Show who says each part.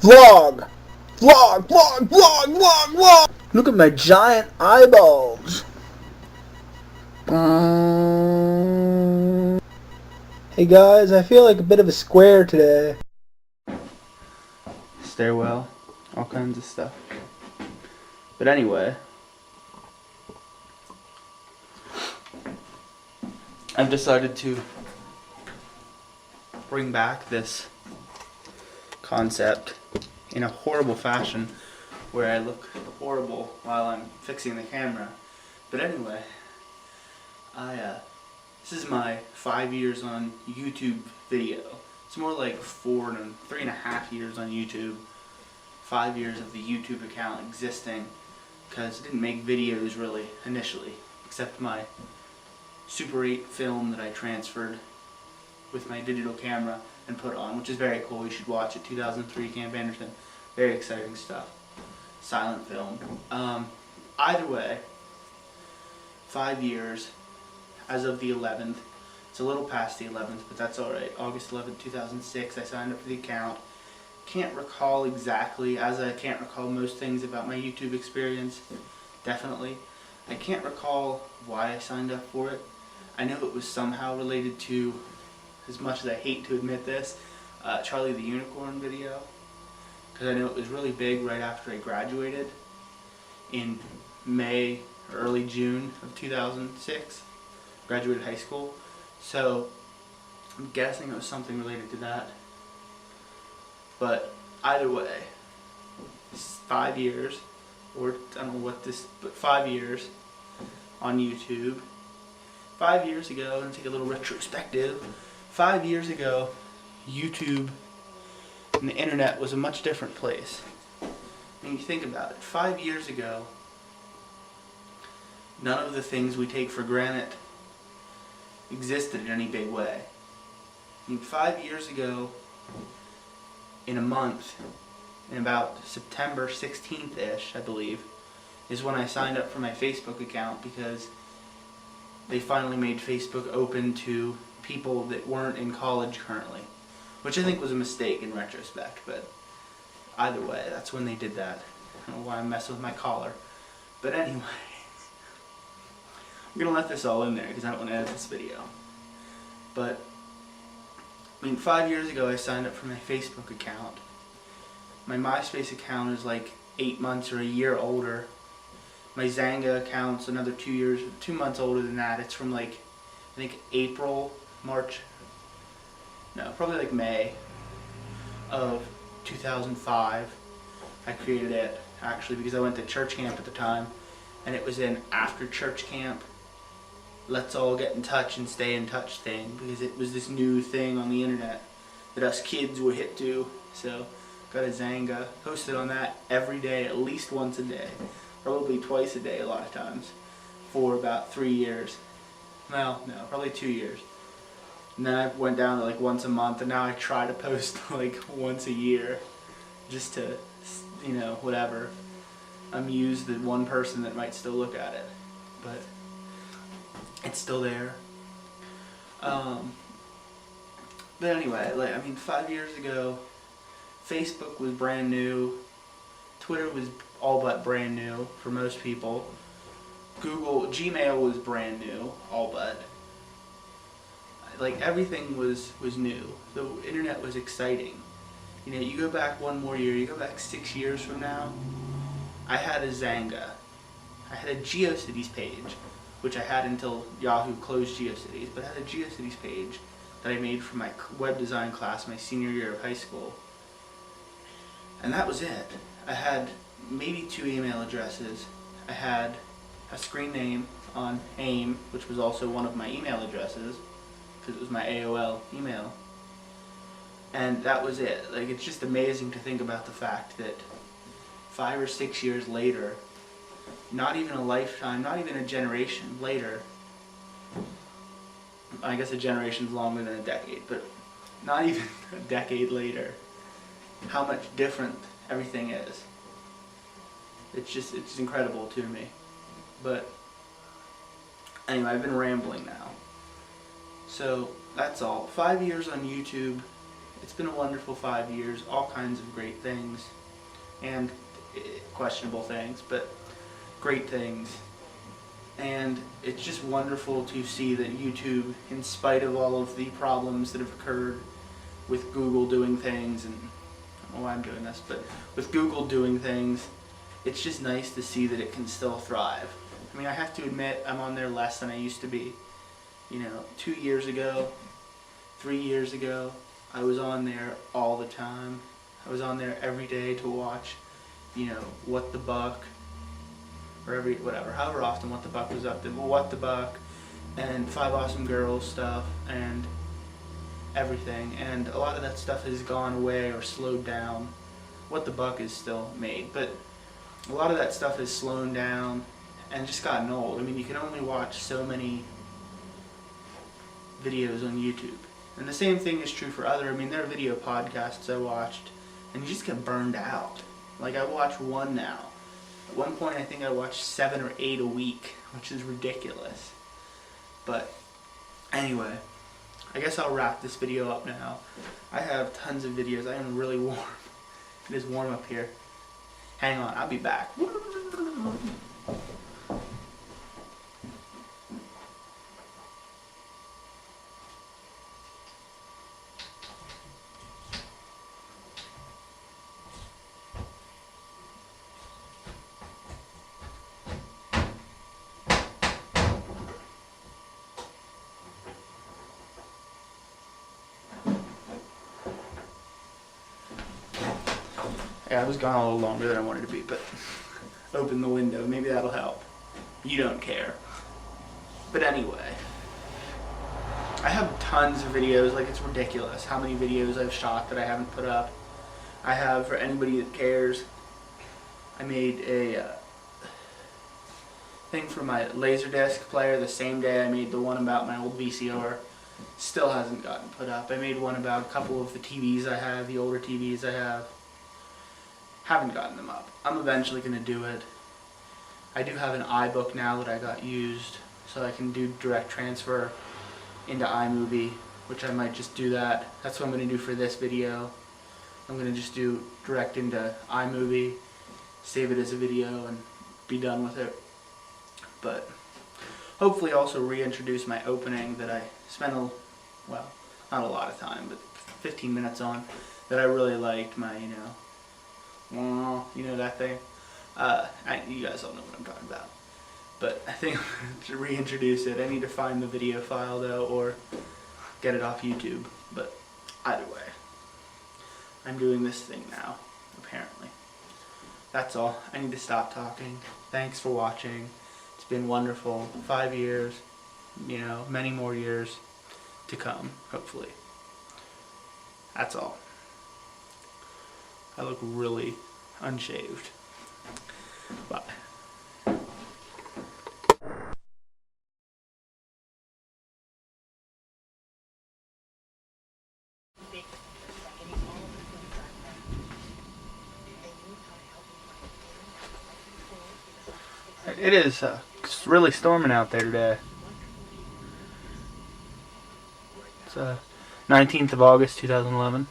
Speaker 1: Vlog! Vlog! Vlog! Vlog! Vlog! Vlog! Look at my giant eyeballs. Hey guys, I feel like a bit of a square today.
Speaker 2: Stairwell, all kinds of stuff. But anyway, I've decided to bring back this concept in a horrible fashion where I look horrible while I'm fixing the camera. But anyway, this is my 5 years on YouTube video. It's more like 3.5 years on YouTube. 5 years of the YouTube account existing, because I didn't make videos really initially, except my Super 8 film that I transferred with my digital camera and put on, which is very cool. You should watch it. 2003 Camp Anderson. Very exciting stuff. Silent film. Either way, 5 years as of the 11th. It's a little past the 11th, but that's alright. August 11th, 2006, I signed up for the account. Can't recall exactly, as I can't recall most things about my YouTube experience, definitely. I can't recall why I signed up for it. I know it was somehow related to, as much as I hate to admit this, Charlie the Unicorn video. Because I know it was really big right after I graduated in May or early June of 2006. Graduated high school. So I'm guessing it was something related to that. But either way, it's 5 years, or I don't know what this, but 5 years on YouTube. 5 years ago, and take a little retrospective, 5 years ago, YouTube and the internet was a much different place. I mean, you think about it. 5 years ago, none of the things we take for granted existed in any big way. I mean, 5 years ago, in a month, in about September 16th-ish, I believe, is when I signed up for my Facebook account, because they finally made Facebook open to people that weren't in college currently, which I think was a mistake in retrospect, but either way, that's when they did that. I don't know why I'm messing with my collar. But anyway, I'm going to let this all in there because I don't want to edit this video. But I mean, 5 years ago I signed up for my Facebook account. My MySpace account is like 8 months or a year older. My Zanga account's another 2 months older than that. It's from like, I think April, March, no, probably like May of 2005. I created it actually because I went to church camp at the time, and it was an after church camp, let's all get in touch and stay in touch thing, because it was this new thing on the internet that us kids were hip to. So got a Zanga, posted on that every day, at least once a day, probably twice a day a lot of times, for about 3 years. Well, no, probably 2 years. And then I went down to like once a month, and now I try to post like once a year, just to, you know, whatever, amuse the one person that might still look at it. But it's still there. But anyway, like, I mean, 5 years ago, Facebook was brand new. Twitter was all but brand new for most people. Gmail was brand new, all but. Like, everything was new. The internet was exciting. You know, you go back one more year, you go back 6 years from now, I had a Zanga. I had a GeoCities page, which I had until Yahoo closed GeoCities, but I had a GeoCities page that I made for my web design class my senior year of high school. And that was it. I had maybe 2 email addresses. I had a screen name on AIM, which was also one of my email addresses, because it was my AOL email. And that was it. Like, it's just amazing to think about the fact that 5 or 6 years later, not even a lifetime, not even a generation later, I guess a generation's longer than a decade, but not even a decade later, how much different everything is. It's incredible to me. But anyway, I've been rambling now. So that's all. 5 years on YouTube, it's been a wonderful 5 years, all kinds of great things, and questionable things, but great things. And it's just wonderful to see that YouTube, in spite of all of the problems that have occurred with Google doing things, and I don't know why I'm doing this, but with Google doing things, it's just nice to see that it can still thrive. I mean, I have to admit, I'm on there less than I used to be. 2 years ago, 3 years ago, I was on there all the time. I was on there every day to watch, What the Buck, or however often What the Buck was up there. Well, What the Buck, and 5 Awesome Girls stuff, and everything. And a lot of that stuff has gone away or slowed down. What the Buck is still made, but a lot of that stuff has slowed down and just gotten old. I mean, you can only watch so many videos on YouTube. And the same thing is true for there are video podcasts I watched, and you just get burned out. Like, I watch one now. At one point, I think I watched 7 or 8 a week, which is ridiculous. But anyway, I guess I'll wrap this video up now. I have tons of videos. I am really warm. It is warm up here. Hang on, I'll be back. Yeah, I was gone a little longer than I wanted to be, but open the window. Maybe that'll help. You don't care. But anyway, I have tons of videos. Like, it's ridiculous how many videos I've shot that I haven't put up. I have, for anybody that cares, I made a thing for my Laserdisc player the same day I made the one about my old VCR. Still hasn't gotten put up. I made one about a couple of the TVs I have, the older TVs I have. Haven't gotten them up. I'm eventually going to do it. I do have an iBook now that I got used, so I can do direct transfer into iMovie, which I might just do that. That's what I'm going to do for this video. I'm going to just do direct into iMovie, save it as a video, and be done with it. But hopefully also reintroduce my opening that I spent not a lot of time, but 15 minutes on, that I really liked. My, that thing. You guys all know what I'm talking about. But I think to reintroduce it, I need to find the video file though, or get it off YouTube. But either way, I'm doing this thing now, apparently. That's all. I need to stop talking. Thanks for watching. It's been wonderful. 5 years, many more years to come, hopefully. That's all. I look really unshaved. Bye. It is it's really storming out there today. It's 19th of August 2011.